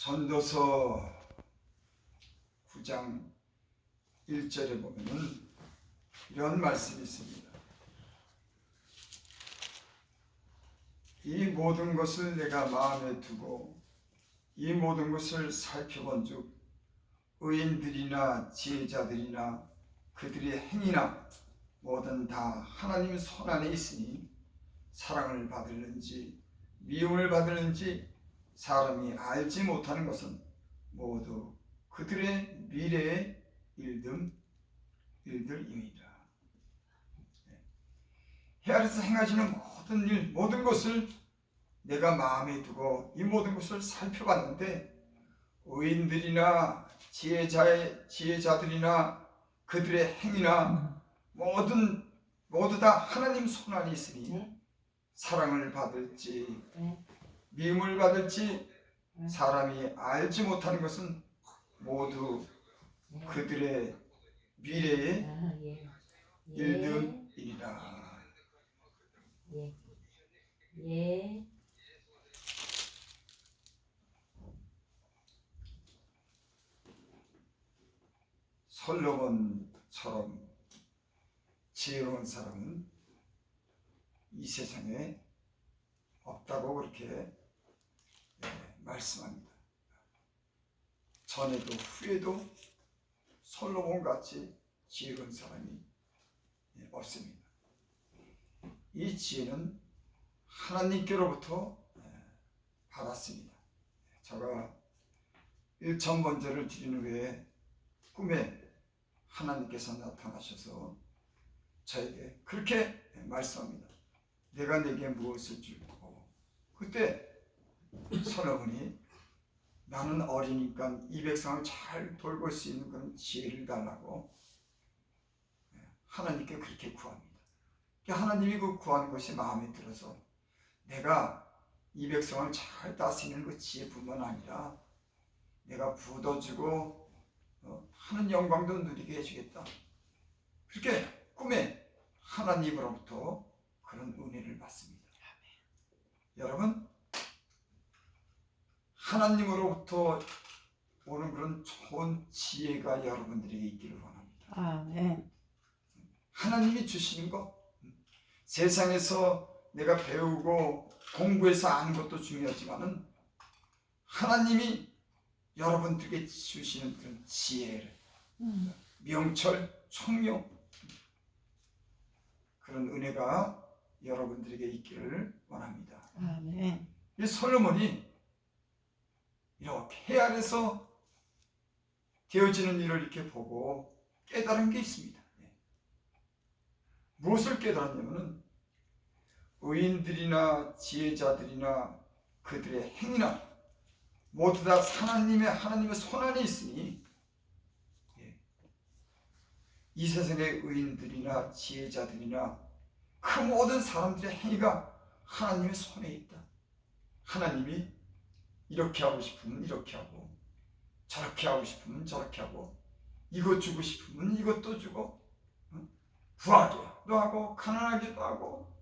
전도서 9장 1절에 보면은 이런 말씀이 있습니다. 이 모든 것을 내가 마음에 두고 이 모든 것을 살펴본즉 의인들이나 지혜자들이나 그들의 행위나 뭐든 다 하나님 손 안에 있으니 사랑을 받을는지 미움을 받을는지 사람이 알지 못하는 것은 모두 그들의 미래의 일들임이라. 해 아래서 행하시는 모든 일, 모든 것을 내가 마음에 두고 이 모든 것을 살펴봤는데 의인들이나 지혜자들이나 그들의 행위나 모두 다 하나님 손 안에 있으니 사랑을 받을지 미움을 받을지 사람이 알지 못하는 것은 모두 그들의 미래의 일들이라. 솔로몬처럼 지혜로운 사람은 이 세상에 없다고 그렇게 말씀합니다. 전에도 후에도 솔로몬같이 지혜로운 사람이 없습니다. 이 지혜는 하나님께로부터 받았습니다. 제가 1,000번제를 드리는 후에 꿈에 하나님께서 나타나셔서 저에게 그렇게 말씀합니다. 내가 내게 무엇을 줄 거고. 그때 솔로몬이 나는 어리니까 이 백성을 잘 돌볼 수 있는 그런 지혜를 달라고 하나님께 그렇게 구합니다. 하나님이 그 구하는 것이 마음에 들어서 내가 이 백성을 잘 다스리는 그 지혜뿐만 아니라 내가 부도주고 하는 영광도 누리게 해주겠다. 그렇게 꿈에 하나님으로부터 그런 은혜를 받습니다. 여러분, 하나님으로부터 오는 그런 좋은 지혜가 여러분들에게 있기를 원합니다. 아멘. 하나님이 주시는 것, 세상에서 내가 배우고 공부해서 아는 것도 중요하지만은 하나님이 여러분들에게 주시는 그런 지혜를 명철, 총명 그런 은혜가 여러분들에게 있기를 원합니다. 아멘. 이 솔로몬이 이렇게 해 아래서 되어지는 일을 이렇게 보고 깨달은 게 있습니다. 무엇을 깨달았냐면은 의인들이나 지혜자들이나 그들의 행위나 모두 다 하나님의 손 안에 있으니 이 세상의 의인들이나 지혜자들이나 그 모든 사람들의 행위가 하나님의 손에 있다. 하나님이 이렇게 하고 싶으면 이렇게 하고 저렇게 하고 싶으면 저렇게 하고 이것 주고 싶으면 이것도 주고 부하게도 하고 가난하게도 하고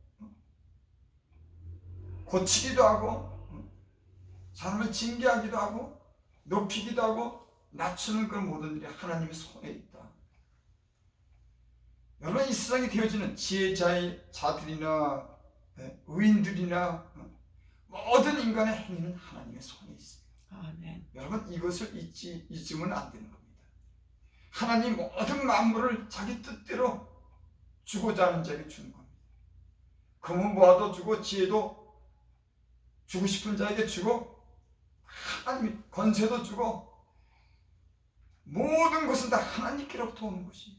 고치기도 하고 사람을 징계하기도 하고 높이기도 하고 낮추는 그런 모든 일이 하나님의 손에 있다. 여러분, 이 세상에 되어지는 지혜자들이나 의인들이나 모든 인간의 행위는 하나님의 손에 있습니다. 아멘. 여러분, 이것을 잊으면 안 되는 겁니다. 하나님 모든 만물을 자기 뜻대로 주고자 하는 자에게 주는 겁니다. 금은 모아도 주고 지혜도 주고 싶은 자에게 주고 하나님이 권세도 주고 모든 것은 다 하나님께로부터 오는 것이.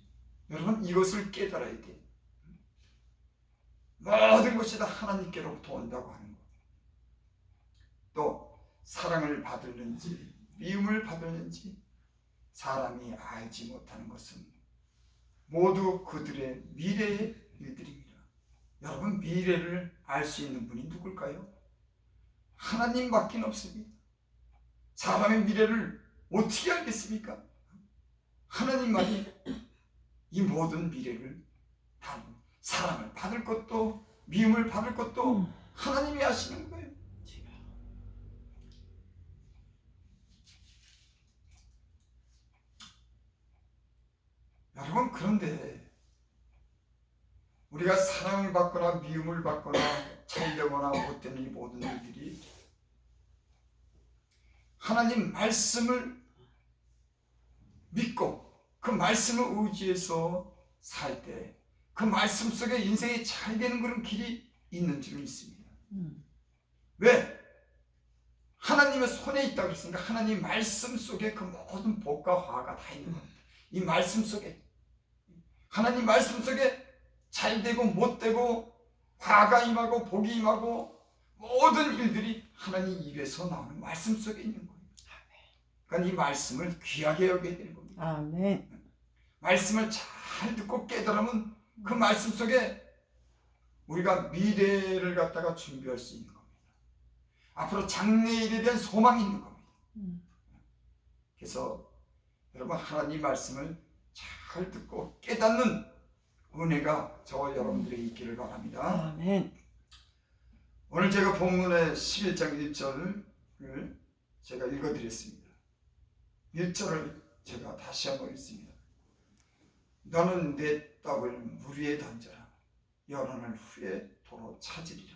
여러분, 이것을 깨달아야 돼요. 모든 것이 다 하나님께로부터 온다고 하는 것. 또 사랑을 받을는지 미움을 받을는지 사람이 알지 못하는 것은 모두 그들의 미래의 일들입니다. 여러분, 미래를 알 수 있는 분이 누굴까요? 하나님밖에 없습니다. 사람의 미래를 어떻게 알겠습니까? 하나님만이 이 모든 미래를 다 사랑을 받을 것도 미움을 받을 것도 하나님이 하시는 거예요. 여러분, 그런데 우리가 사랑을 받거나 미움을 받거나 잘되거나 못되는 이 모든 일들이 하나님 말씀을 믿고 그 말씀을 의지해서 살 때 그 말씀 속에 인생이 잘 되는 그런 길이 있는 줄 믿습니다. 왜? 하나님의 손에 있다고 그랬으니까 하나님 말씀 속에 그 모든 복과 화가 다 있는 겁니다. 이 말씀 속에, 하나님 말씀 속에 잘 되고 못 되고 화가 임하고 복이 임하고 모든 일들이 하나님 입에서 나오는 말씀 속에 있는 거예요. 그러니까 이 말씀을 귀하게 여겨야 되는 겁니다. 아멘. 말씀을 잘 듣고 깨달으면 그 말씀 속에 우리가 미래를 갖다가 준비할 수 있는 겁니다. 앞으로 장래일에 대한 소망이 있는 겁니다. 그래서 여러분, 하나님 말씀을 잘 듣고 깨닫는 은혜가 저와 여러분들에게 있기를 바랍니다. 아멘. 오늘 제가 본문의 11장 1절을 제가 읽어드렸습니다. 1절을 제가 다시 한번 읽습니다. 너는 내 떡을 물 위에 던져라. 열흘 후에 도로 찾으리라.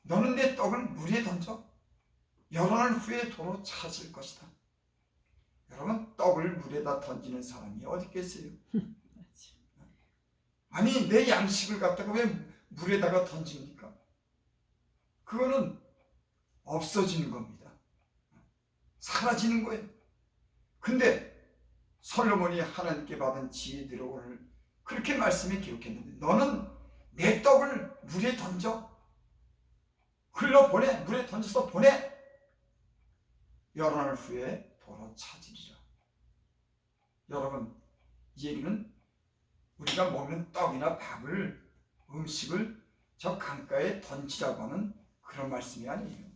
너는 내 떡을 물 위에 던져. 열흘 후에 도로 찾을 것이다. 여러분, 떡을 물에다 던지는 사람이 어디 있겠어요? 아니, 내 양식을 갖다가 왜 물에다가 던집니까? 그거는 없어지는 겁니다. 사라지는 거예요. 근데 솔로몬이 하나님께 받은 지혜대로 오늘 그렇게 말씀에 기록했는데, 너는 내 떡을 물에 던져. 흘러보내. 물에 던져서 보내. 열흘 후에 도로 찾으리라. 여러분, 이 얘기는 우리가 먹는 떡이나 밥을, 음식을 저 강가에 던지라고 하는 그런 말씀이 아니에요.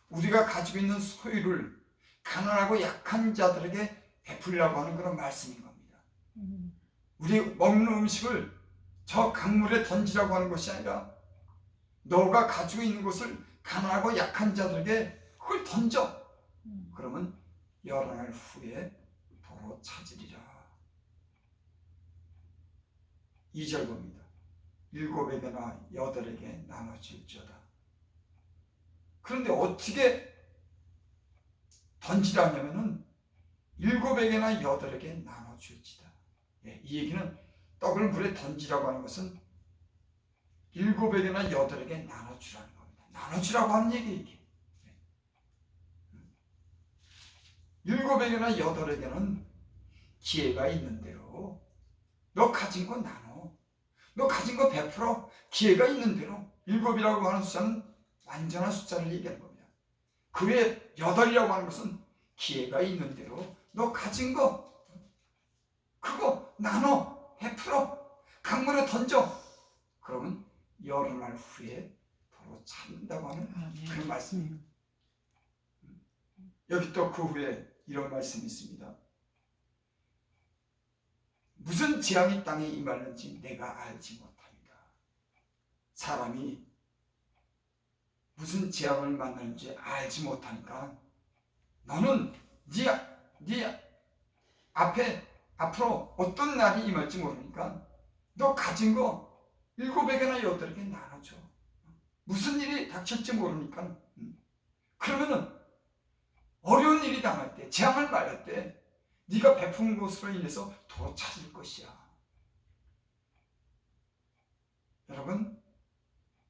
우리가 가지고 있는 소유를 가난하고 약한 자들에게 베풀려고 하는 그런 말씀인 겁니다. 우리 먹는 음식을 저 강물에 던지라고 하는 것이 아니라 너가 가지고 있는 것을 가난하고 약한 자들에게 그걸 던져. 그러면 열흘 후에 도로 찾으리라. 2절 봅니다. 7에게나 8에게 나눠줄지어다. 그런데 어떻게 던지라냐면은 7에게나 8에게 나눠줄지다. 이 얘기는 떡을 물에 던지라고 하는 것은 7에게나 8에게 나눠주라는 겁니다. 나눠주라고 하는 얘기예요. 이게. 7에게나 8에게는 기회가 있는 대로 너 가진 거 나눠. 너 가진 거 베풀어. 기회가 있는 대로. 7이라고 하는 숫자는 완전한 숫자를 얘기하는 겁니다. 그 외에 8이라고 하는 것은 기회가 있는 대로 너 가진 거 그거 나눠. 베풀어. 강물에 던져. 그러면 열흘 후에 도로 찾는다고 하는 그런 말씀이에요. 여기 또 그 후에 이런 말씀이 있습니다. 무슨 재앙이 땅에 임하는지 내가 알지 못합니다. 사람이 무슨 재앙을 만나는지 알지 못하니까 너는 네 앞으로 어떤 날이 임할지 모르니까 너 가진 거 7에게나 8에게 나눠줘. 무슨 일이 닥칠지 모르니까. 그러면은 어려운 일이 당할 때, 재앙을 맞을 때 네가 베푼 것으로 인해서 도로 찾을 것이야. 여러분,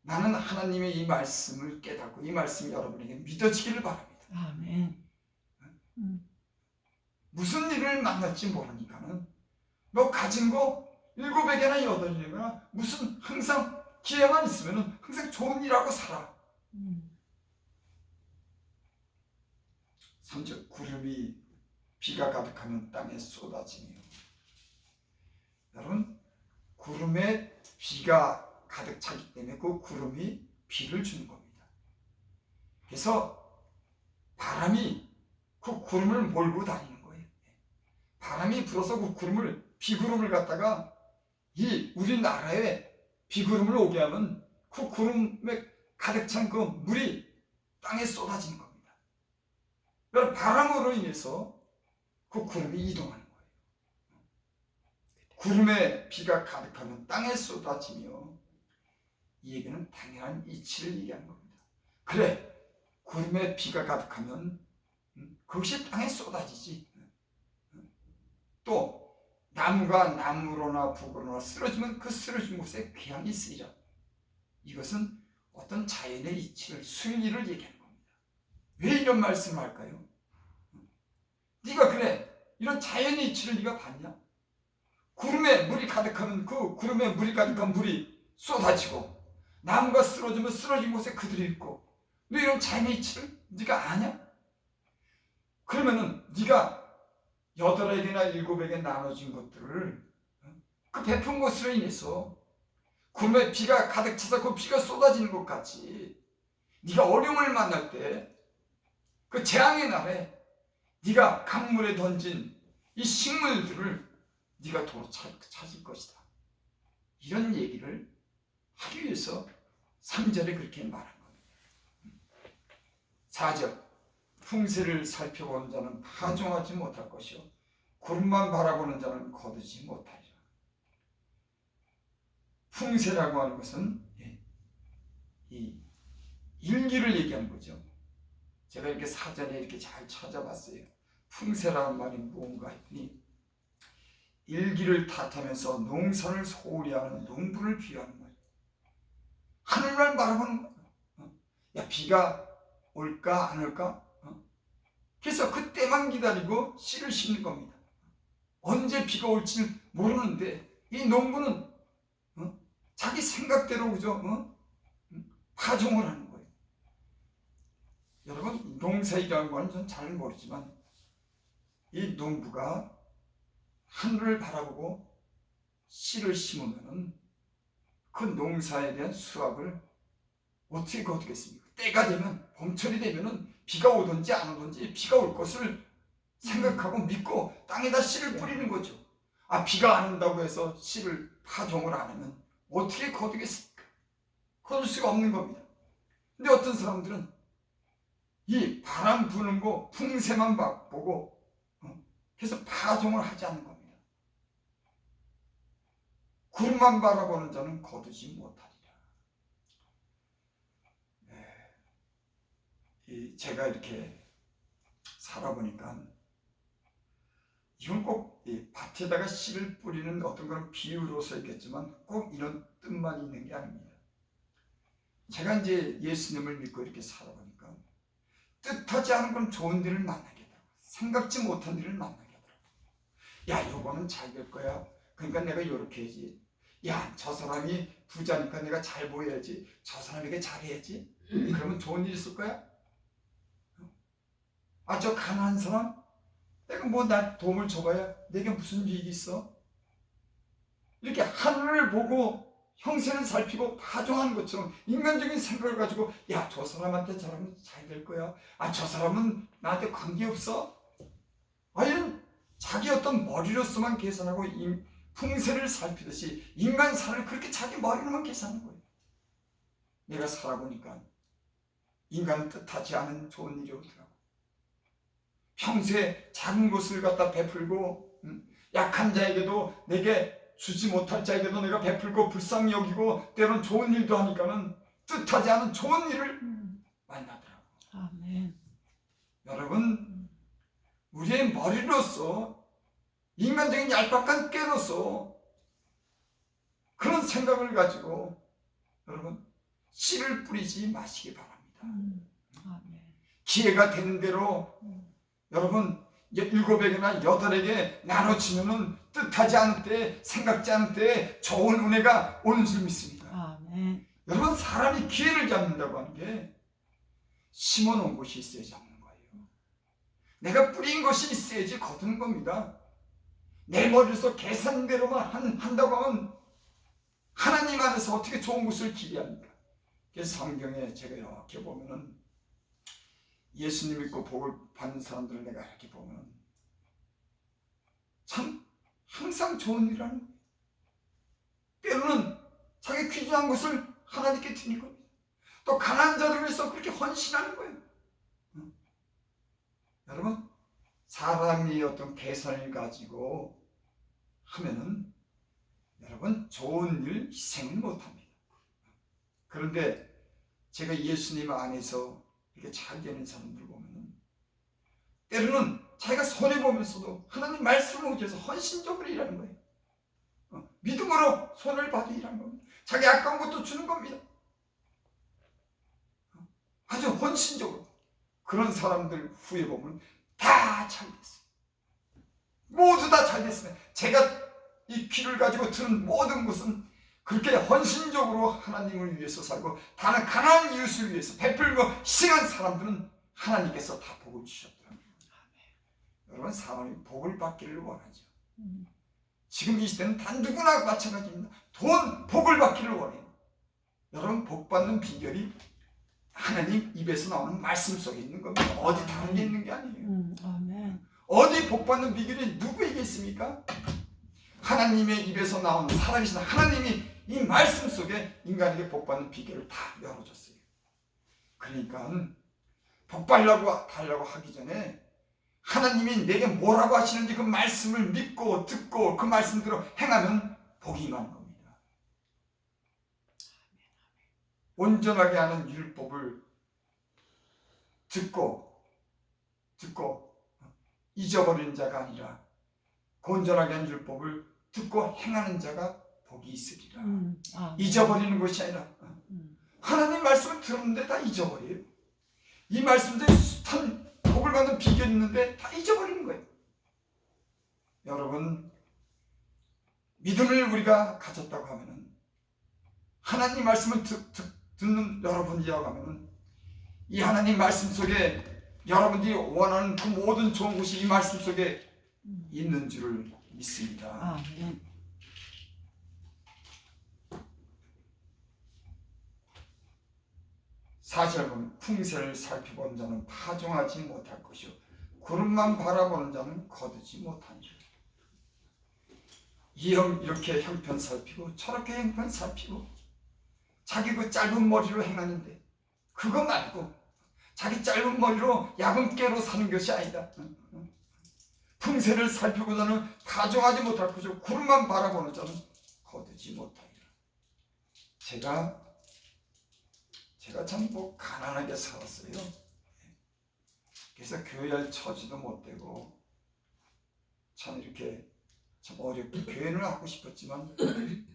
나는 하나님의 이 말씀을 깨닫고 이 말씀이 여러분에게 믿어지기를 바랍니다. 아멘. 무슨 일을 만날지 모르니까는 너 가진 거 7에게나 8에게나 무슨 항상 기회만 있으면 항상 좋은 일하고 살아. 3절 구름이 비가 가득하면 땅에 쏟아지며. 여러분, 구름에 비가 가득 차기 때문에 그 구름이 비를 주는 겁니다. 그래서 바람이 그 구름을 몰고 다니는 거예요. 바람이 불어서 그 구름을, 비구름을 갖다가 이 우리나라에 비구름을 오게 하면 그 구름에 가득 찬 그 물이 땅에 쏟아지는 겁니다. 바람으로 인해서 그 구름이 이동하는 거예요. 구름에 비가 가득하면 땅에 쏟아지며, 이 얘기는 당연한 이치를 얘기하는 겁니다. 그래, 구름에 비가 가득하면 그것이 땅에 쏟아지지. 또 나무가 나무로나 북으로나 쓰러지면 그 쓰러진 곳에 귀향이 쓰이라. 이것은 어떤 자연의 이치를, 순리를 얘기하는 겁니다. 왜 이런 말씀을 할까요? 네가 그래, 이런 자연의 이치를 네가 봤냐? 구름에 물이 가득하면 그 구름에 물이 가득한 물이 쏟아지고, 나무가 쓰러지면 쓰러진 곳에 그들이 있고, 너 이런 자연의 이치를 네가 아냐? 그러면은 네가 8에게나 7에게 나눠진 것들을 그 베푼 것으로 인해서 구름에 비가 가득 차서 그 비가 쏟아지는 것 같이, 네가 어려움을 만날 때 그 재앙의 날에 네가 강물에 던진 이 식물들을 네가 도로 찾을 것이다. 이런 얘기를 하기 위해서 3절에 그렇게 말한 겁니다. 4절, 풍세를 살펴보는 자는 파종하지 못할 것이요 구름만 바라보는 자는 거두지 못하리라. 풍세라고 하는 것은 이 일기를 얘기하는 거죠. 제가 이렇게 사전에 이렇게 잘 찾아봤어요. 풍세라는 말이 무언가 했더니, 일기를 탓하면서 농사를 소홀히 하는 농부를 비유하는 거예요. 하늘만 바라보는 거예요. 야, 비가 올까 안 올까? 그래서 그때만 기다리고 씨를 심는 겁니다. 언제 비가 올지는 모르는데 이 농부는 자기 생각대로 그죠? 파종을 하는 거예요. 여러분, 농사일이라는 건 전 잘 모르지만 이 농부가 하늘을 바라보고 씨를 심으면 그 농사에 대한 수확을 어떻게 거두겠습니까? 때가 되면, 봄철이 되면은 비가 오든지 안 오든지 비가 올 것을 생각하고 믿고 땅에다 씨를 뿌리는 거죠. 아, 비가 안 온다고 해서 씨를 파종을 안 하면 어떻게 거두겠습니까? 거둘 수가 없는 겁니다. 근데 어떤 사람들은 이 바람 부는 거 풍세만 보고 그래서 파종을 하지 않는 겁니다. 구름만 바라보는 자는 거두지 못하리라. 제가 이렇게 살아보니까 이건 꼭 밭에다가 씨를 뿌리는 어떤 그런 비유로서 있겠지만 꼭 이런 뜻만 있는 게 아닙니다. 제가 이제 예수님을 믿고 이렇게 살아보니까 뜻하지 않은 건 좋은 일을 만나게 하더라고요. 생각지 못한 일을 만나게 하더라고요. 야, 요거는 잘 될 거야. 그러니까 내가 이렇게 해야지. 야, 저 사람이 부자니까 내가 잘 보여야지. 저 사람에게 잘해야지. 그러면 좋은 일 있을 거야? 아, 저 가난한 사람? 내가 뭐 나 도움을 줘봐야 내게 무슨 이익이 있어? 이렇게 하늘을 보고 형세를 살피고 파종하는 것처럼 인간적인 생각을 가지고, 야, 저 사람한테 잘하면 잘 될 거야. 아, 저 사람은 나한테 관계없어? 아, 이런 자기 어떤 머리로서만 계산하고 풍세를 살피듯이 인간사를 그렇게 자기 머리로만 계산하는 거예요. 내가 살아보니까 인간은 뜻하지 않은 좋은 일이 오더라고. 평소에 작은 것을 갖다 베풀고 약한 자에게도, 내게 주지 못할 자에게도 내가 베풀고 불쌍히 여기고 때론 좋은 일도 하니까는 뜻하지 않은 좋은 일을 만나더라고. 아멘. 여러분, 우리의 머리로서, 인간적인 얄팍한 꾀로서 그런 생각을 가지고 여러분 씨를 뿌리지 마시기 바랍니다. 아멘. 기회가 되는 대로 여러분 7에게나 8에게 나눠지면은 뜻하지 않을 때, 생각지 않을 때 좋은 은혜가 오는 줄 믿습니다. 아멘. 여러분, 사람이 기회를 잡는다고 하는 게 심어놓은 것이 있어야 잡는 거예요. 내가 뿌린 것이 있어야지 거두는 겁니다. 내 머리에서 계산대로만 한다고 하면 하나님 안에서 어떻게 좋은 것을 기대합니까? 그래서 성경에 제가 이렇게 보면은 예수님 믿고 복을 받는 사람들을 내가 이렇게 보면 참 항상 좋은 일을 하는 거예요. 때로는 자기 귀중한 것을 하나님께 드릴 겁니다. 또 가난한 자들을 위해서 그렇게 헌신하는 거예요. 여러분, 사람이 어떤 계산을 가지고 하면은 여러분 좋은 일 희생을 못합니다. 그런데 제가 예수님 안에서 이렇게 잘 되는 사람들 보면은 때로는 자기가 손해보면서도 하나님 말씀을 위해서 헌신적으로 일하는 거예요. 믿음으로 손을 봐도 일하는 겁니다. 자기 아까운 것도 주는 겁니다. 아주 헌신적으로. 그런 사람들 후에 보면 다 잘 됐어요. 모두 다 잘 됐습니다. 제가 이 귀를 가지고 들은 모든 것은 그렇게 헌신적으로 하나님을 위해서 살고 다른 가난한 이웃을 위해서 베풀고 희생한 사람들은 하나님께서 다 복을 주셨더라고요. 여러분, 사람이 복을 받기를 원하죠. 지금 이 시대는 단 누구나 마찬가지입니다. 돈, 복을 받기를 원해요. 여러분, 복 받는 비결이 하나님 입에서 나오는 말씀 속에 있는 겁니다. 어디 다른 게 있는 게 아니에요. 아멘. 어디 복 받는 비결이 누구에게 있습니까? 하나님의 입에서 나오는 살아계신 하나님이 이 말씀 속에 인간에게 복 받는 비결을 다 열어줬어요. 그러니까 복 달라고 하기 전에 하나님이 내게 뭐라고 하시는지 그 말씀을 믿고 듣고 그 말씀대로 행하면 복이 임하는 겁니다. 온전하게 하는 율법을 듣고 잊어버리는 자가 아니라 온전하게 하는 율법을 듣고 행하는 자가 복이 있으리라. 잊어버리는 것이 아니라 하나님 말씀을 들었는데 다 잊어버려요. 이 말씀들이 숱한 복을 받는 비결이 있는데 다 잊어버리는 거예요. 여러분, 믿음을 우리가 가졌다고 하면은 하나님 말씀을 듣는 여러분이라고 하면은 이 하나님 말씀 속에 여러분들이 원하는 그 모든 좋은 것이 이 말씀 속에 있는 줄을 믿습니다. 아멘. 4절 보면 풍세를 살펴본 자는 파종하지 못할 것이요 구름만 바라보는 자는 거두지 못하니라. 이렇게 형편 살피고 저렇게 형편 살피고 자기 그 짧은 머리로 행하는데 그거 말고 자기 짧은 머리로 야금깨로 사는 것이 아니다. 풍세를 살피고 자는 파종하지 못할 것이요 구름만 바라보는 자는 거두지 못하리라. 제가 참 가난하게 살았어요. 그래서 교회할 처지도 못 되고 참 이렇게 참 어렵게 교회는 하고 싶었지만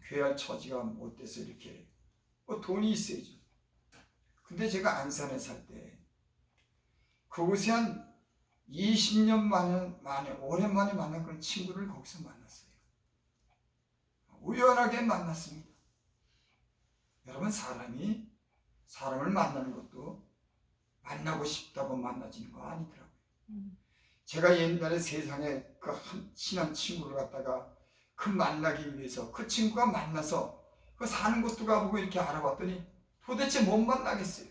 교회할 처지가 못 돼서 이렇게 돈이 있어야죠. 근데 제가 안산에 살 때 그곳에 한 20년 만에 오랜만에 만난 그런 친구를 거기서 만났어요. 우연하게 만났습니다. 여러분, 사람을 만나는 것도 만나고 싶다고 만나지는 거 아니더라고요. 제가 옛날에 세상에 그 한 친한 친구를 갖다가 그 만나기 위해서 그 친구가 만나서 그 사는 곳도 가보고 이렇게 알아봤더니 도대체 못 만나겠어요.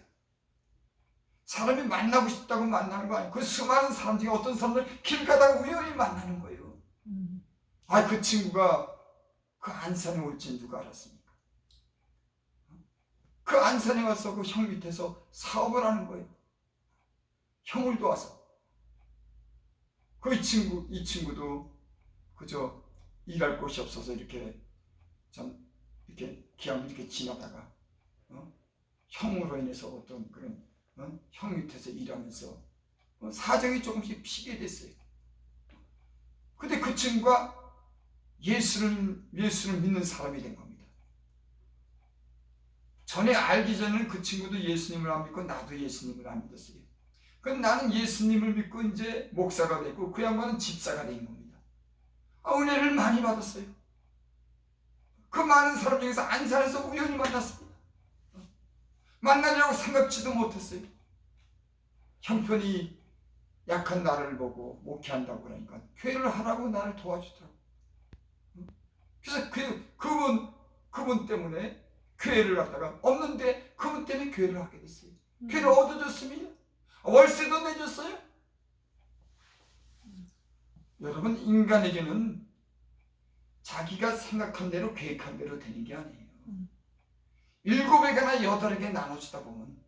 사람이 만나고 싶다고 만나는 거 아니에요. 그 수많은 사람 중에 어떤 사람들 길 가다가 우연히 만나는 거예요. 그 친구가 그 안산에 올지 누가 알았습니까? 그 안산에 와서 그 형 밑에서 사업을 하는 거예요. 형을 도와서. 이 친구도 그저 일할 곳이 없어서 이렇게 그냥 이렇게 지나다가 형으로 인해서 어떤 그런 형 밑에서 일하면서 사정이 조금씩 피게 됐어요. 근데 그 친구가 예수를 믿는 사람이 된 겁니다. 전에 알기 전에는 그 친구도 예수님을 안 믿고 나도 예수님을 안 믿었어요. 그럼 나는 예수님을 믿고 이제 목사가 됐고 그 양반은 집사가 된 겁니다. 은혜를 많이 받았어요. 그 많은 사람 중에서 안산에서 우연히 만났습니다. 만나려고 생각지도 못했어요. 형편이 약한 나를 보고 목회한다고 그러니까 교회를 하라고 나를 도와주더라고요. 그래서 그분 때문에 교회를 갖다가 없는데 그분 때문에 교회를 하게 됐어요. 교회를 얻어줬습니다. 월세도 내줬어요. 여러분, 인간에게는 자기가 생각한 대로 계획한 대로 되는 게 아니에요. 7에게나 8에게 나눠주다 보면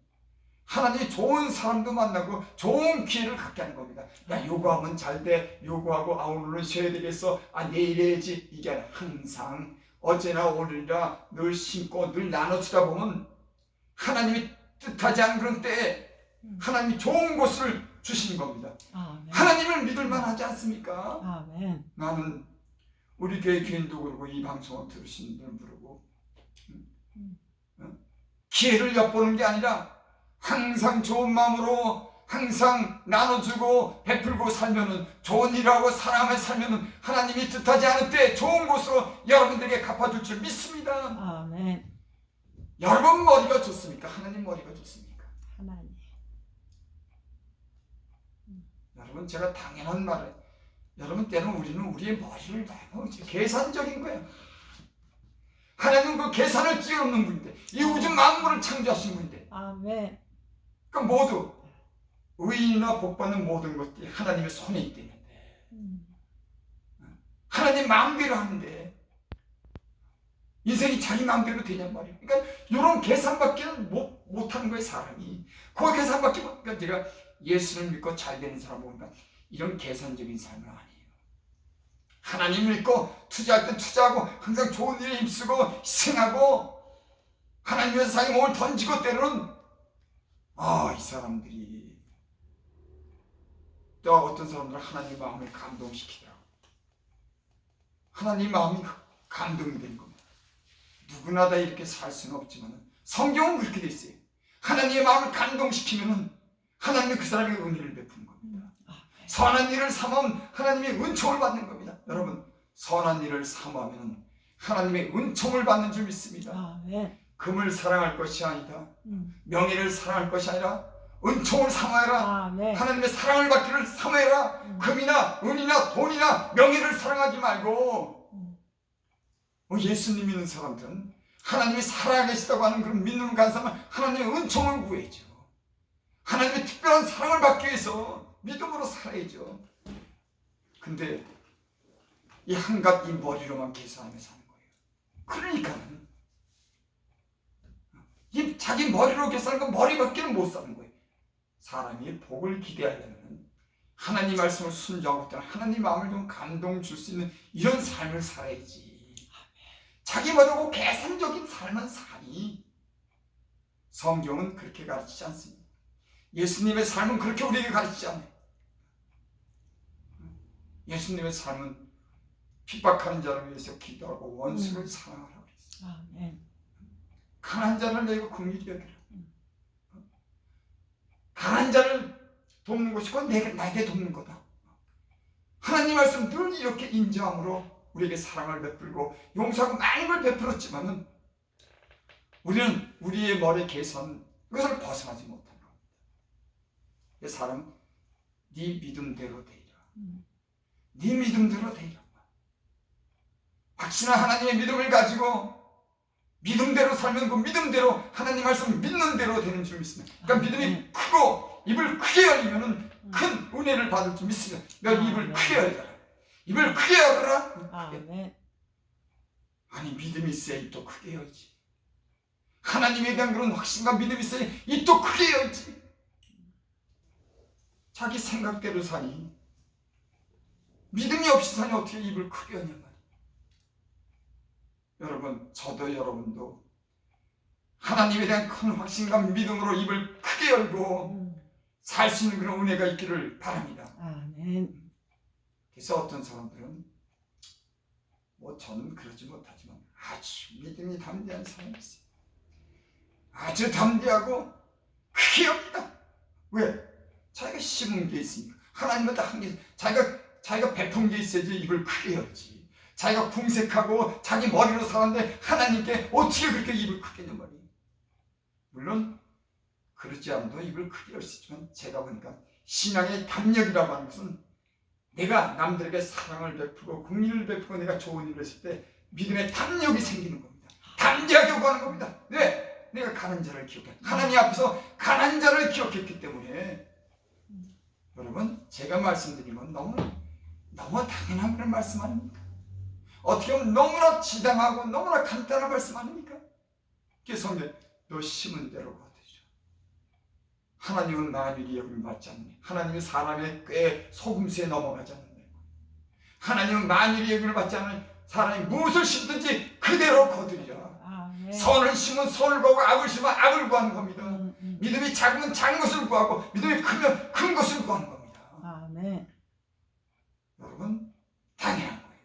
하나님이 좋은 사람도 만나고 좋은 기회를 갖게 하는 겁니다. 야, 요거하면 잘 돼. 요거하고 오늘은 쉬어야 되겠어. 내일 해야지. 이게 아니라 항상 어제나 오늘이나 늘 심고 늘 나눠주다 보면 하나님이 뜻하지 않은 그런 때에 하나님이 좋은 것을 주시는 겁니다. 아멘. 하나님을 믿을 만하지 않습니까? 아멘. 나는 우리 교회 교인도 그러고 이 방송을 들으시는 분들 부르고 기회를 엿보는 게 아니라 항상 좋은 마음으로 항상 나눠주고 베풀고 살면은 좋은 일하고 사랑하며 살면은 하나님이 뜻하지 않을 때 좋은 곳으로 여러분들에게 갚아줄 줄 믿습니다. 아멘. 여러분 머리가 좋습니까? 하나님 머리가 좋습니까? 하나님. 여러분 제가 당연한 말을 여러분 때는 우리는 우리의 머리를 너무 계산적인 거예요. 하나님은 그 계산을 뛰어넘는 분인데 이 우주 만물을 창조하신 분인데 아멘. 그러니까 모두 의인이나 복받는 모든 것들이 하나님의 손에 있다는데 하나님 마음대로 하는데 인생이 자기 마음대로 되냔 말이에요. 그러니까 이런 계산밖에는 못하는 거예요. 사람이 그 계산밖에 그러니까 제가 예수를 믿고 잘 되는 사람 보니까 이런 계산적인 삶은 아니에요. 하나님 믿고 투자할 때 투자하고 항상 좋은 일에 힘쓰고 희생하고 하나님 위해서 자기 몸을 던지고 때로는 이 사람들이 또 어떤 사람들은 하나님 마음을 감동시키더라고. 하나님 마음이 감동이 되는 겁니다. 누구나 다 이렇게 살 수는 없지만 성경은 그렇게 돼 있어요. 하나님의 마음을 감동시키면 하나님이 그 사람에게 은혜를 베푸는 겁니다. 선한 일을 삼으면 하나님의 은총을 받는 겁니다. 여러분 선한 일을 삼으면 하나님의 은총을 받는 줄 믿습니다. 아멘. 금을 사랑할 것이 아니다. 명예를 사랑할 것이 아니라 은총을 삼아라. 아멘. 하나님의 사랑을 받기를 삼아라. 금이나 은이나 돈이나 명예를 사랑하지 말고 예수님 믿는 사람들은 하나님이 살아계시다고 하는 그런 믿는 간사만 하나님의 은총을 구해야죠. 하나님의 특별한 사랑을 받기 위해서 믿음으로 살아야죠. 근데 이 한갓 이 머리로만 계산하며 사는 거예요. 그러니까는 이 자기 머리로 계산하는 건 머리밖에는 못 사는 거예요. 사람이 복을 기대하려면 하나님 말씀을 순종하고 하나님 마음을 좀 감동 줄 수 있는 이런 삶을 살아야지. 자기 머리로 계산적인 삶은 사니 성경은 그렇게 가르치지 않습니다. 예수님의 삶은 그렇게 우리에게 가르치지 않아요. 예수님의 삶은 핍박하는 자를 위해서 기도하고 원수를 사랑하라고 그랬어요. 아멘. 강한 자를 내가 긍휼히 여기라. 강한 자를 돕는 것이 곧 나에게 돕는 거다. 하나님 말씀 늘 이렇게 인정함으로 우리에게 사랑을 베풀고 용서하고 많은 걸 베풀었지만은 우리는 우리의 머리 계산 이것을 벗어나지 못한 겁니다. 사람 네 믿음대로 되리라. 네 믿음대로 되리라. 확실한 하나님의 믿음을 가지고 믿음대로 살면 그 믿음대로 하나님 말씀 믿는 대로 되는 줄 믿습니다. 그러니까 믿음이 크고 입을 크게 열리면 큰 은혜를 받을 줄 믿습니다. 그러니까 입을 크게 열어라. 입을 크게 열어라. 아멘. 아니 믿음이 있어야 입도 크게 열지. 하나님에 대한 그런 확신과 믿음이 있어야 입도 크게 열지. 자기 생각대로 사니 믿음이 없이 사니 어떻게 입을 크게 여냐 말이야. 여러분 저도 여러분도 하나님에 대한 큰 확신과 믿음으로 입을 크게 열고 살 수 있는 그런 은혜가 있기를 바랍니다. 아멘. 그래서 어떤 사람들은 저는 그러지 못하지만 아주 믿음이 담대한 사람이 있어요. 아주 담대하고 크게 엽니다. 왜? 자기가 심은 게 있으니까. 하나님은 다 한 게 자기가 베푼 게 있어야지 입을 크게 열지. 자기가 궁색하고 자기 머리로 살았는데 하나님께 어떻게 그렇게 입을 크게 열 말이에요. 물론 그러지 않아도 입을 크게 열 수 있지만 제가 보니까 신앙의 담력이라고 하는 것은 내가 남들에게 사랑을 베푸고 긍휼을 베푸고 내가 좋은 일을 했을 때 믿음의 담력이 생기는 겁니다. 담대하게 요구하는 겁니다. 왜? 내가 가난 자를 기억해. 하나님 앞에서 가난 자를 기억했기 때문에 여러분 제가 말씀드린 건 너무 당연한 그런 말씀 아닙니까? 어떻게 보면 너무나 지당하고 너무나 간단한 말씀 아닙니까? 그래서 성경 너 심은 대로 거두리라. 하나님은 만유리 여김을 받지 않느냐. 하나님이 사람의 꾀 소금수에 넘어가지 않는다. 하나님은 만유리 여김을 받지 않는 사람이 무엇을 심든지 그대로 거두리라. 아멘. 선을 심으면 선을 구하고 악을 심으면 악을 구하는 겁니다. 음. 믿음이 작으면 작은 것을 구하고 믿음이 크면 큰 것을 구하는 겁니다. 아멘. 여러분, 당연한 거예요.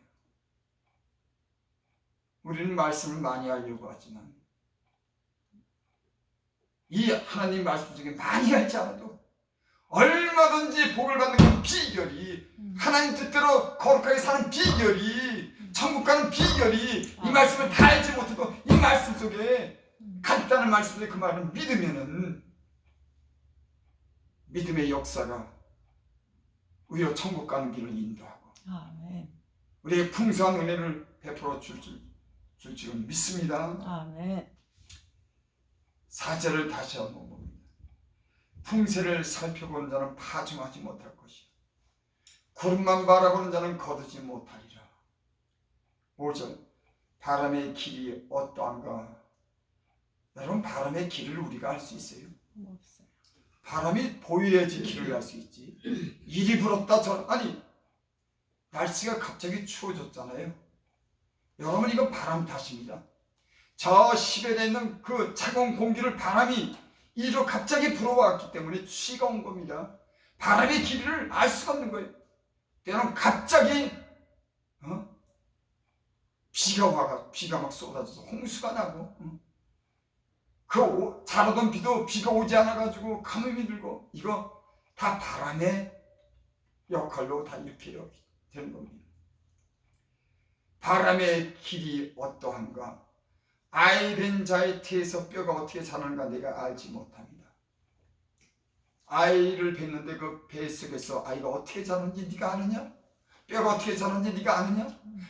우리는 말씀을 많이 하려고 하지만 이 하나님 말씀 중에 많이 알지 않아도 얼마든지 복을 받는 그 비결이, 하나님 뜻대로 거룩하게 사는 비결이, 천국 가는 비결이, 이 말씀을 다 알지 못해도 이 말씀 속에, 간단한 말씀 속에 그 말을 믿으면은 믿음의 역사가 우리로 천국 가는 길을 인도하고 아멘. 우리에게 풍성한 은혜를 베풀어 줄 줄을 믿습니다. 아멘. 4절을 다시 한번 봅니다. 풍세를 살펴보는 자는 파종하지 못할 것이요 구름만 바라보는 자는 거두지 못하리라. 5절, 바람의 길이 어떠한가? 여러분, 바람의 길을 우리가 알 수 있어요? 없어요. 바람이 보여야지 길을 알 수 있지. 이리 불었다 아니, 날씨가 갑자기 추워졌잖아요. 여러분, 이거 바람 탓입니다. 저 시베리아에 있는 그 차가운 공기를 바람이 이리로 갑자기 불어왔기 때문에 추위가 온 겁니다. 바람의 길이를 알 수가 없는 거예요. 때로는 갑자기 비가 막 쏟아져서 홍수가 나고 그 잘 오던 비도 비가 오지 않아가지고 가뭄이 들고, 이거 다 바람의 역할로 다 이렇게 되는 겁니다. 바람의 길이 어떠한가? 아이 된 자의 태에서 뼈가 어떻게 자라는가 내가 알지 못합니다. 아이를 낳는데 그 배 속에서 아이가 어떻게 자라는지 네가 아느냐? 뼈가 어떻게 자라는지 네가 아느냐?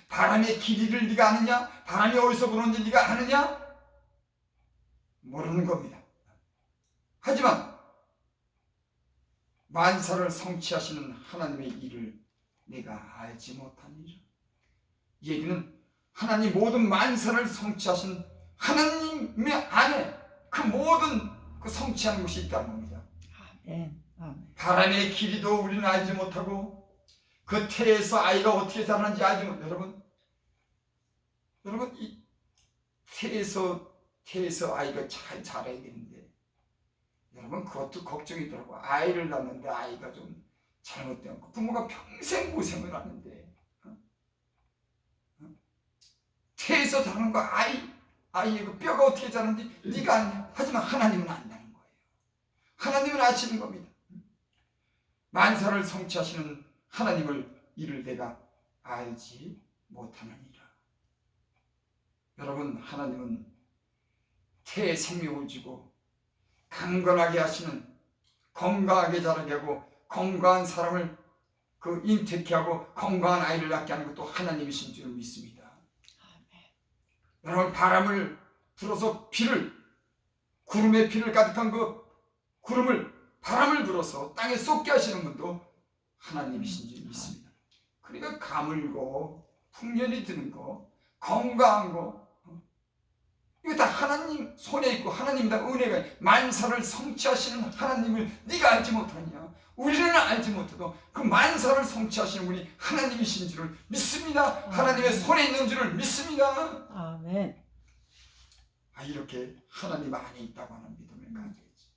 바람의 길이를 네가 아느냐? 바람이 어디서 부는지 네가 아느냐? 모르는 겁니다. 하지만 만사를 성취하시는 하나님의 일을 내가 알지 못합니다. 이 얘기는 하나님 모든 만사를 성취하신 하나님의 안에 그 모든 그 성취하는 것이 있다는 겁니다. 아멘. 아멘. 바람의 길이도 우리는 알지 못하고 그 태에서 아이가 어떻게 자라는지 알지 못해요. 여러분 이 태에서 아이가 잘 자라야 되는데, 여러분 그것도 걱정이더라고요. 아이를 낳는데 아이가 좀 잘못된 거, 부모가 평생 고생을 하는데 태에서 자라는 거 아이의 그 뼈가 어떻게 자라는지 네가 아냐? 하지만 하나님은 안다는 거예요. 하나님은 아시는 겁니다. 만사를 성취하시는 하나님을 이를 내가 알지 못하느니라. 여러분, 하나님은 태의 생명을 주고 강건하게 하시는, 건강하게 자라게 하고 건강한 사람을 그 인택케 하고 건강한 아이를 낳게 하는 것도 하나님이신 줄 믿습니다. 여러분, 바람을 불어서 구름의 비를 가득한 그 바람을 불어서 땅에 쏟게 하시는 분도 하나님이신 줄 믿습니다. 그러니까 가물고 풍년이 드는 거, 건강한 거, 이거 다 하나님 손에 있고 하나님이다. 은혜가, 만사를 성취하시는 하나님을 네가 알지 못하느냐? 우리는 알지 못해도 그 만사를 성취하시는 분이 하나님이신 줄을 믿습니다. 하나님의 손에 있는 줄을 믿습니다. 아멘. 이렇게 하나님 안에 있다고 하는 믿음을 가져야지.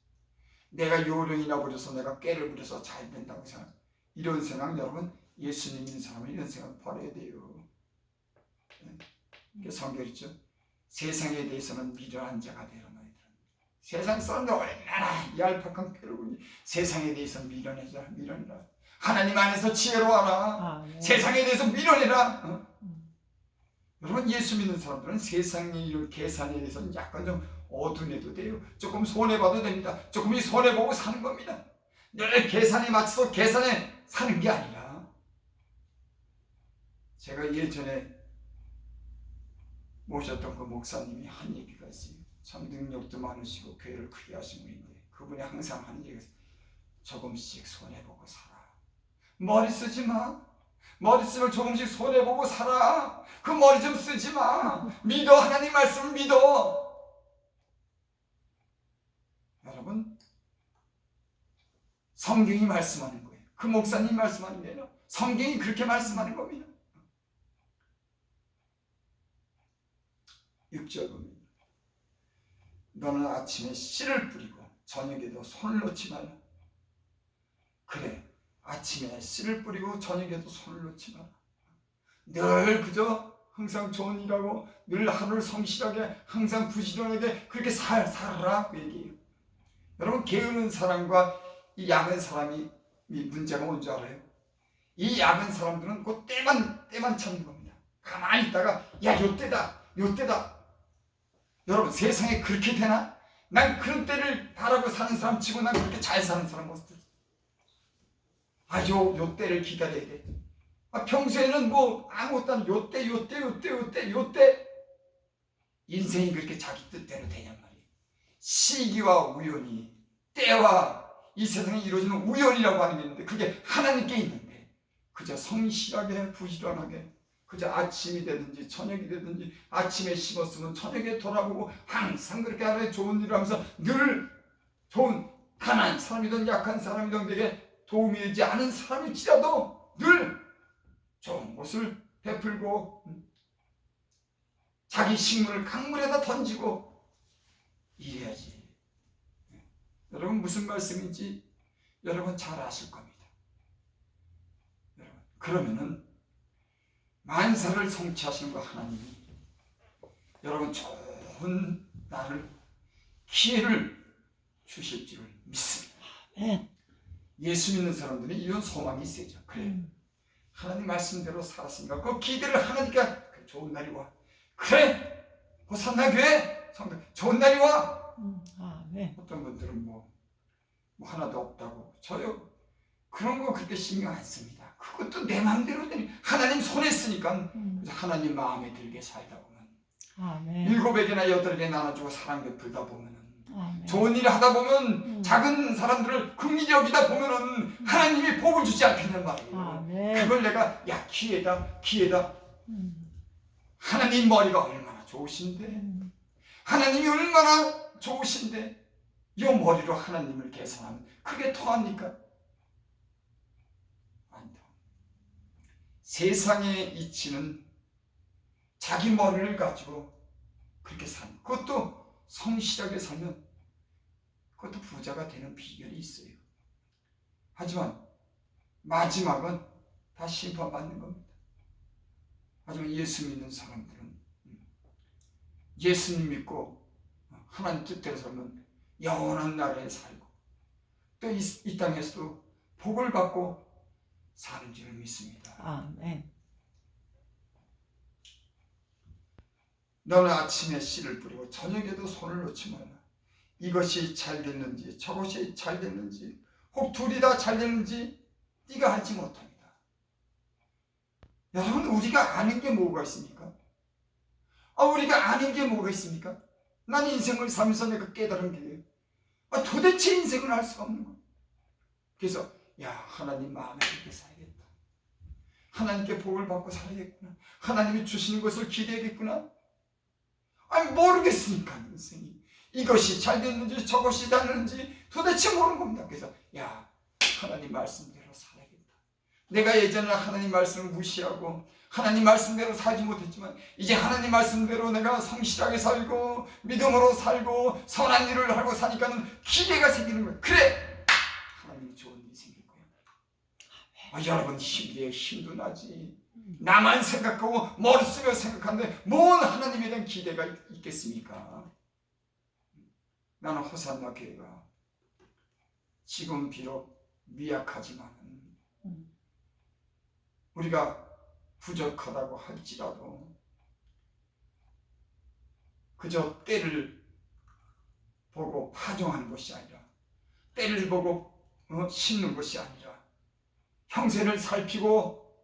내가 요령이나 부려서 내가 꾀를 부려서 잘 된다고 생각, 이런 생각, 여러분 예수님 믿는 사람은 이런 생각 버려야 돼요. 성경 있죠. 세상에 대해서는 미련한 자가 되라 너희들은. 세상 사람들 얼마나 얄팍한 꾀를 부리니 세상에 대해서는 미련해라. 하나님 안에서 지혜로워라. 세상에 대해서 미련해라. 여러분, 예수 믿는 사람들은 세상의 이런 계산에 대해서는 약간 좀 어둔해도 돼요. 조금 손해봐도 됩니다. 조금 손해보고 사는 겁니다. 늘 계산에 맞춰서 계산에 사는 게 아니라, 제가 예전에 모셨던 그 목사님이 한 얘기가 있어요. 참 능력도 많으시고 교회를 크게 하신 분인데, 그분이 항상 하는 얘기가 있어요. 조금씩 손해보고 살아. 머리 쓰지 마. 머리 쓰면 조금씩 손해보고 살아. 그 머리 좀 쓰지 마. 믿어. 하나님 말씀을 믿어. 여러분, 성경이 말씀하는 거예요. 그 목사님이 말씀하는 게 아니라 성경이 그렇게 말씀하는 겁니다. 6절 보면 너는 아침에 씨를 뿌리고 저녁에도 손을 놓지 말라. 그래, 아침에 씨를 뿌리고 저녁에도 손을 놓지 마라. 늘 그저 항상 좋은 일하고 늘 하루를 성실하게 항상 부지런하게 그렇게 살아라 그 얘기예요. 여러분, 게으른 사람과 이 야근 사람이 문제가 뭔지 알아요? 이 야근 사람들은 그 때만 찾는 겁니다. 가만히 있다가 야, 요때다. 여러분, 세상에 그렇게 되나? 난 그런 때를 바라고 사는 사람 치고 난 그렇게 잘 사는 사람 모습. 요 때를 기다려야 돼. 평소에는 뭐 아무것도 안 요때 인생이 그렇게 자기 뜻대로 되냔 말이에요. 시기와 우연이, 때와 이 세상에 이루어지는 우연이라고 하는 게 있는데 그게 하나님께 있는데 그저 성실하게 부지런하게 그저 아침이 되든지 저녁이 되든지 아침에 심었으면 저녁에 돌아보고 항상 그렇게 하루에 좋은 일을 하면서 늘 좋은 가난한 사람이든 약한 사람이든 되게 도움이 되지 않은 사람일지라도 늘 좋은 것을 베풀고 자기 식물을 강물에다 던지고 이래야지. 여러분, 무슨 말씀인지 여러분 잘 아실 겁니다. 여러분, 그러면은 만사를 성취하시는 거 하나님이 여러분 좋은 날을 기회를 주실 줄을 믿습니다. 예수 믿는 사람들이 이런 소망이 있어야죠. 그래, 하나님 말씀대로 살았으니까 그 기대를 하나니까 그래, 좋은 날이 와. 그래, 호산나 교회 성도 좋은 날이 와. 어떤 분들은 뭐 하나도 없다고 저요 그런 거 그렇게 신경 안 씁니다. 그것도 내 마음대로 되니 하나님 손에 쓰니까 하나님 마음에 들게 살다 보면 7에게나 8에게 나눠주고 사랑 베풀다 보면은 좋은 일을 하다 보면 작은 사람들을 긍휼히 여기다 보면은 하나님이 복을 주지 않겠냔 말이에요. 그걸 내가 야 기회다 하나님 머리가 얼마나 좋으신데 하나님이 얼마나 좋으신데 이 머리로 하나님을 계산하면 그게 통합니까? 안 돼. 세상의 이치는 자기 머리를 가지고 그렇게 사는 그것도 성실하게 살면 그것도 부자가 되는 비결이 있어요. 하지만 마지막은 다 심판받는 겁니다. 하지만 예수 믿는 사람들은 예수님 믿고 하나님 뜻대로 살면 영원한 나라에 살고 또 이 땅에서도 복을 받고 사는 줄을 믿습니다. 아멘. 너는 아침에 씨를 뿌리고 저녁에도 손을 놓지 말라. 이것이 잘 됐는지 저것이 잘 됐는지 혹 둘이 다 잘 됐는지 네가 알지 못합니다. 여러분, 우리가 아는 게 뭐가 있습니까? 우리가 아는 게 뭐가 있습니까? 난 인생을 살면서 내가 깨달은 게 도대체 인생을 알 수가 없는 거야. 그래서 하나님 마음에 들게 살아야겠다. 하나님께 복을 받고 살아야겠구나. 하나님이 주시는 것을 기대하겠구나. 모르겠으니까 인생이 이것이 잘 됐는지 저것이 잘 됐는지 도대체 모르는 겁니다. 그래서 하나님 말씀대로 살아야겠다. 내가 예전에 하나님 말씀을 무시하고 하나님 말씀대로 살지 못했지만 이제 하나님 말씀대로 내가 성실하게 살고 믿음으로 살고 선한 일을 하고 사니까는 기대가 생기는 거예요. 그래, 하나님이 좋은 일이 생길 거예요. 여러분, 힘도 나지. 나만 생각하고 머릿속에 생각하는데 뭔 하나님에 대한 기대가 있겠습니까? 나는 호산나 교회가 지금 비록 미약하지만 우리가 부족하다고 할지라도 그저 때를 보고 파종하는 것이 아니라 때를 보고 심는 것이 아니라 형세를 살피고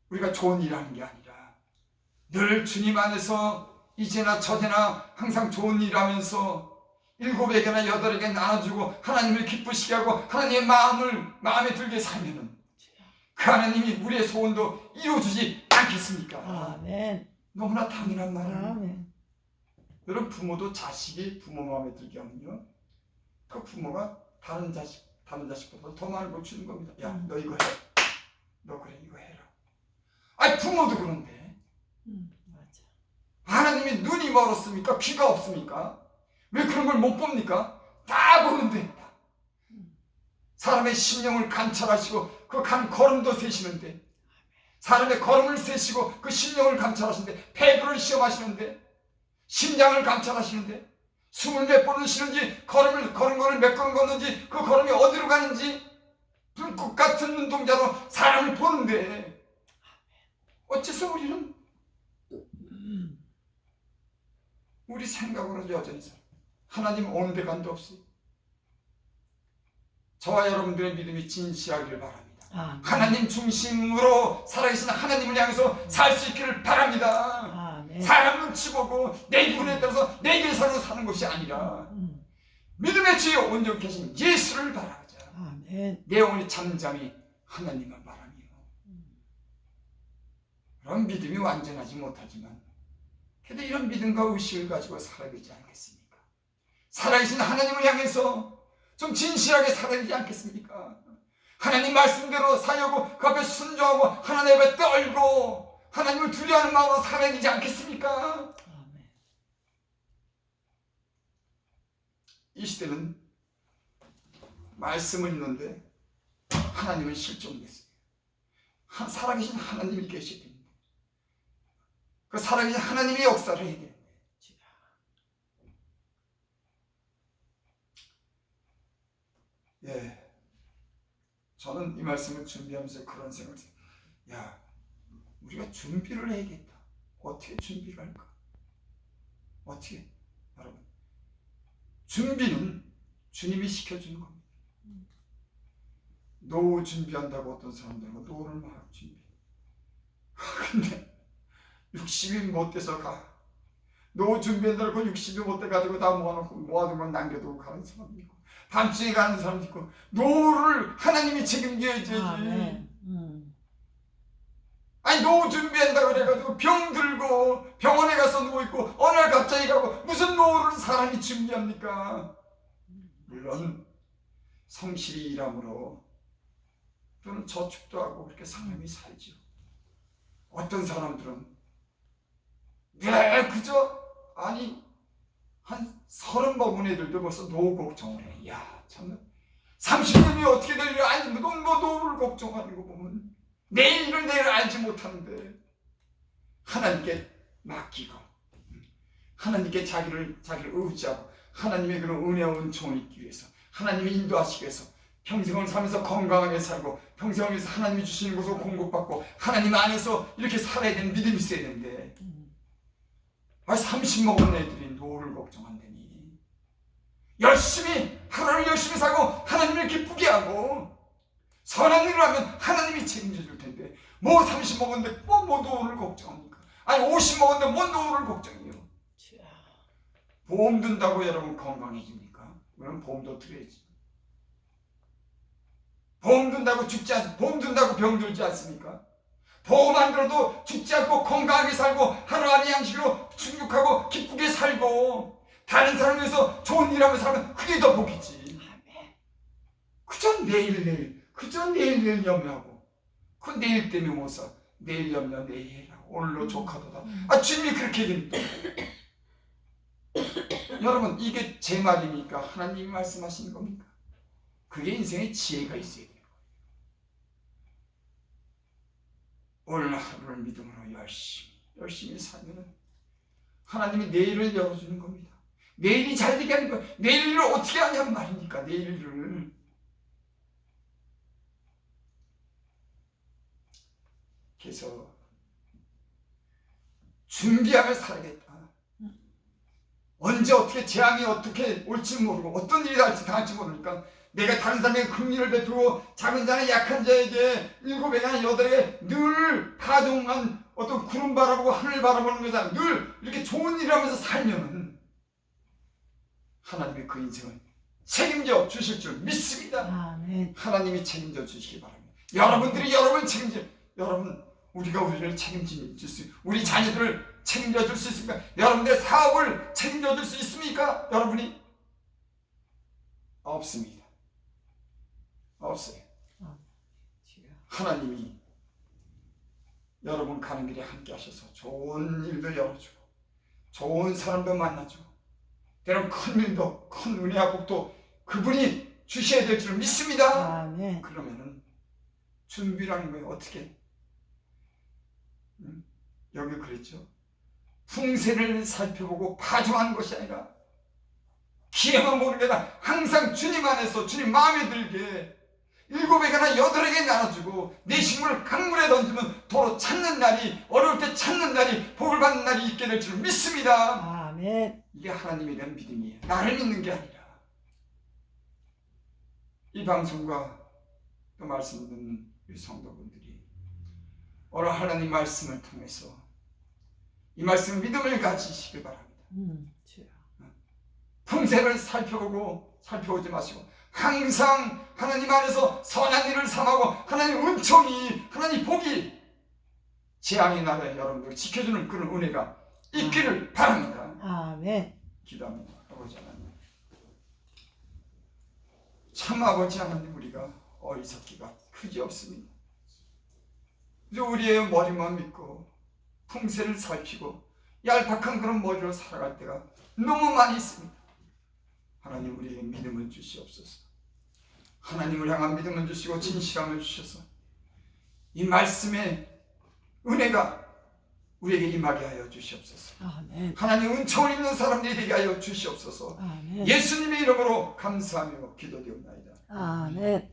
우리가 좋은 일을 하는 게 아니라 늘 주님 안에서 이제나 저제나 항상 좋은 일을 하면서 7에게나 8에게 나눠주고 하나님을 기쁘시게 하고 하나님의 마음에 들게 살면은 그 하나님이 우리의 소원도 이루어주지 않겠습니까? 아멘. 너무나 당연한 말이에요. 아멘. 여러분, 부모도 자식이 부모 마음에 들게 하면요 그 부모가 다른 자식 다른 자식보다 더 많은 걸 주는 겁니다. 야, 너 이거 해. 너 그래 이거 해라. 아니 부모도 그런데 맞아. 하나님이 눈이 멀었습니까? 귀가 없습니까? 왜 그런 걸 못 봅니까? 다 보는데 사람의 심령을 감찰하시고 그 걸음도 세시는데, 사람의 걸음을 세시고 그 심령을 감찰하시는데, 배부를 시험하시는데, 심장을 감찰하시는데, 숨을 몇 번을 쉬는지, 걸은 거를 몇 번 걷는지, 그 걸음이 어디로 가는지 불꽃 같은 눈동자로 사람을 보는데, 어째서 우리는 우리 생각으로 여전히 살아. 하나님 오는 데 간도 없어요. 저와 여러분들의 믿음이 진실하기를 바랍니다. 하나님 중심으로 살아계신 하나님을 향해서 살 수 있기를 바랍니다. 사람 눈치 보고 내 기분에 따라서 내 계산으로 사는 것이 아니라 믿음의 주여 온전히 계신 예수를 바라보자. 내 영혼이 잠잠히 하나님만 바라며. 그런 믿음이 완전하지 못하지만 그래도 이런 믿음과 의식을 가지고 살아야 되지 않겠습니까? 살아계신 하나님을 향해서 좀 진실하게 살아야 되지 않겠습니까? 하나님 말씀대로 살려고 그 앞에 순종하고 하나님 앞에 떨고 하나님을 두려워하는 마음으로 살아야 되지 않겠습니까? 이 시대는 말씀은 있는데 하나님은 실종됐어요. 살아계신 하나님이 계셔야 됩니다. 그 살아계신 하나님이 역사를 해야 됩니다. 예, 저는 이 말씀을 준비하면서 그런 생각을 했어요. 야, 우리가 준비를 해야겠다. 어떻게 준비를 할까? 어떻게? 여러분, 준비는 주님이 시켜주는 겁니다. 노후 준비한다고 어떤 사람들은 노후를 막 준비해. 근데 60이 못 돼서 가. 노후 준비한다고 60이 못 돼가지고 다 모아놓고 모아둔 건 남겨두고 가는 사람도 있고, 밤중에 가는 사람도 있고, 노후를 하나님이 책임져야지. 아니 노후 준비한다고 그래가지고 병 들고 병원에 가서 누워있고 어느 날 갑자기 가고 무슨 노후를 사람이 준비합니까? 물론 성실히 일함으로 또는 저축도 하고 그렇게 사람이 살죠. 어떤 사람들은 그저 아니 한 30 먹은 애들도 벌써 노후 걱정을 해. 야, 참 30년이 어떻게 될 일 아니 뭐 노후를 걱정하는 거 보면 내일 일을 내일 알지 못하는데 하나님께 맡기고 하나님께 자기를 의지하고 하나님의 그런 은혜와 은총을 잊기 위해서 하나님이 인도하시기 위해서 평생을 살면서 건강하게 살고 평생을 위해서 하나님이 주시는 것을 공급받고 하나님 안에서 이렇게 살아야 되는 믿음이 있어야 되는데 30 먹은 애들이 노후를 걱정한다니. 열심히 하루를 열심히 살고 하나님을 기쁘게 하고 선한 일을 하면 하나님이 책임져 줄 텐데 뭐 30 먹었는데 뭐 노후를 걱정합니까? 아니 50 먹었는데 뭐 노후를 걱정해요? 보험 든다고 여러분 건강해집니까? 그럼 보험도 들어야지. 보험 든다고 죽지 않습니까? 보험 든다고 병들지 않습니까? 보험 안 들어도 죽지 않고 건강하게 살고 하루하루 양식으로 충족하고 기쁘게 살고 다른 사람을 위해서 좋은 일하면서 살면 그게 더 복이지. 그저 내일 염려하고 그 내일 때문에 못 사. 내일 염려 내일 해라. 오늘로 족하도다. 주님이 그렇게 얘기합니다. 여러분 이게 제 말입니까? 하나님이 말씀하시는 겁니까? 그게 인생의 지혜가 있어야 돼요. 오늘 하루를 믿음으로 열심히 살면 하나님이 내일을 열어주는 겁니다. 내일이 잘 되게 하는 거예요. 내일을 어떻게 하냔 말입니까? 내일을 그래서 준비하며 살아야겠다. 언제 어떻게 재앙이 어떻게 올지 모르고 어떤 일이 당할지 모르니까 내가 다른 사람에게 긍휼을 베풀고 작은 자나 약한 자에게 7에게나 8에게 늘 가동한 어떤 구름 바라보고 하늘 바라보는 거잖아. 늘 이렇게 좋은 일을 하면서 살면 하나님이 그 인생을 책임져 주실 줄 믿습니다. 하나님이 책임져 주시기 바랍니다. 여러분들이 여러분을 책임져, 여러분 우리가 우리를 책임질 수, 우리 자녀들을 책임져 줄 수 있습니까? 여러분들의 사업을 책임져 줄 수 있습니까? 여러분이? 없습니다. 없어요. 주여. 하나님이 여러분 가는 길에 함께 하셔서 좋은 일도 열어주고 좋은 사람도 만나주고 때론 큰 일도 큰 은혜와 복도 그분이 주셔야 될 줄 믿습니다. 아멘. 그러면은 준비라는 거예요. 어떻게? 여기 그랬죠. 풍세를 살펴보고 파종하는 것이 아니라 기회만 보는 게 아니라 항상 주님 안에서 주님 마음에 들게 7에게나 8에게 나눠주고 내 식물을 강물에 던지면 도로 찾는 날이 어려울 때 찾는 날이 복을 받는 날이 있게 될 줄 믿습니다. 아멘. 이게 하나님에 대한 믿음이에요. 나를 믿는 게 아니라. 이 방송과 또 말씀 듣는 우리 성도분들이 오늘 하나님 말씀을 통해서 이 말씀 믿음을 가지시길 바랍니다. 주여. 풍세를 살펴보지 마시고 항상 하나님 안에서 선한 일을 삼하고 하나님 은총이 하나님 복이 재앙의 날에 여러분들 지켜주는 그런 은혜가 있기를 바랍니다. 아멘. 기도합니다. 아버지 하나님, 참 아버지 하나님, 우리가 어리석기가 그지없습니다. 그저 우리의 머리만 믿고 풍세를 살피고 얄팍한 그런 머리로 살아갈 때가 너무 많이 있습니다. 하나님, 우리에게 믿음을 주시옵소서. 하나님을 향한 믿음을 주시고 진실함을 주셔서 이 말씀의 은혜가 우리에게 임하게 하여 주시옵소서. 아멘. 하나님, 은총을 입는 사람들이 되게 하여 주시옵소서. 아멘. 예수님의 이름으로 감사하며 기도드리옵나이다. 아멘.